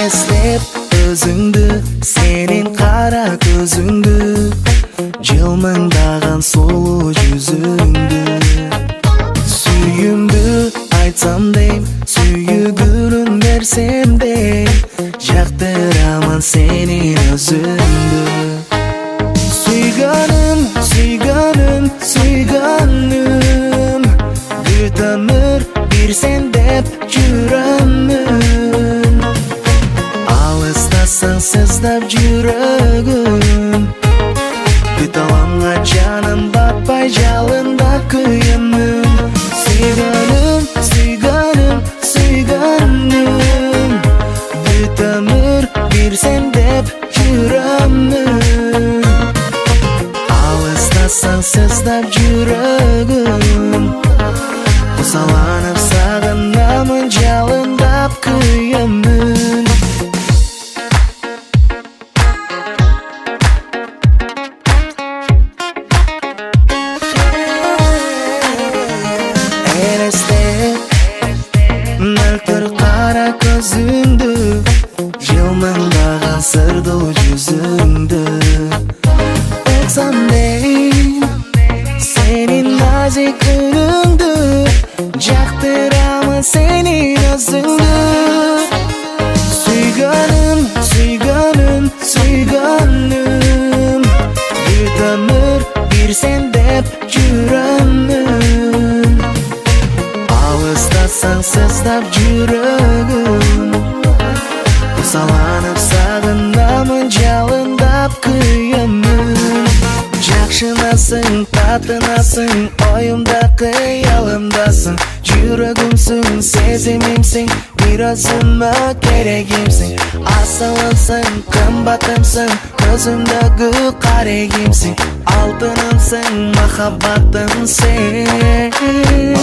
Elestep özüngdü, senin kara gözüngdü, жылмыңдаган сулуу жүзүңдү. Сүйүмдү айтсам дейм, сүйүгүлүн берсем дейм, жактырамын сенин өзүңдү. Сүйгөнүм, сүйгөнүм, сүйгөнүм, бүт өмүр бир сен деп жүрөмүн. Алыстасаң сыздап жүрөгүм, бүт аламга жаным батпай жалында күйөмүн. Сүйгөнүм, сүйгөнүм, сүйгөнүм, бүт өмүр бир сен деп жүрөмүн. Алыстасаң сыздап жүрөгүм, кусаланып сагынамын жалындап күйөмүн. Мөлтүр кара көзүңдү, жылмыңдаган сырдуу жүзүңдү. Оксам дейм, сенин назик үнүңдү, жактырамын сенин өзүңдү. Сүйгөнүм, сүйгөнүм, сүйгөнүм, бүт өмүр бир сен деп жүрөмүн. Алыстасаң сыздап жүрөгүм, кусаланып сагынамын жалындап күйөмүн. Жакшынасың, татынасың, оюмда кыялымдасың, жүрөгүмсүң, сезимимсиң, бир өзүмө керегимсиң. Асылымсың, кымбатымсың, көзүмдөгү карегимсиң, алтынымсың, махаббатым сен.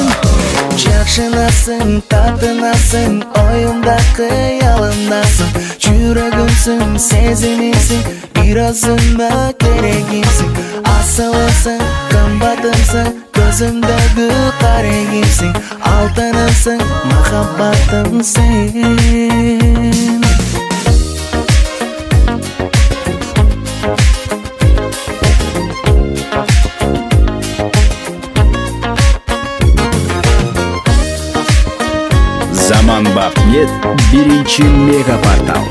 Жакшынасың, татынасың, оюмда кыялымдасың, жүрөгүмсүң, сезимимсиң, бир өзүмө керегимсиң. Асылымсың, кымбатымсың, көзүмдөгү карегимсиң, алтынымсың, махаббатым сен. Zaman.net birinchi mega portal.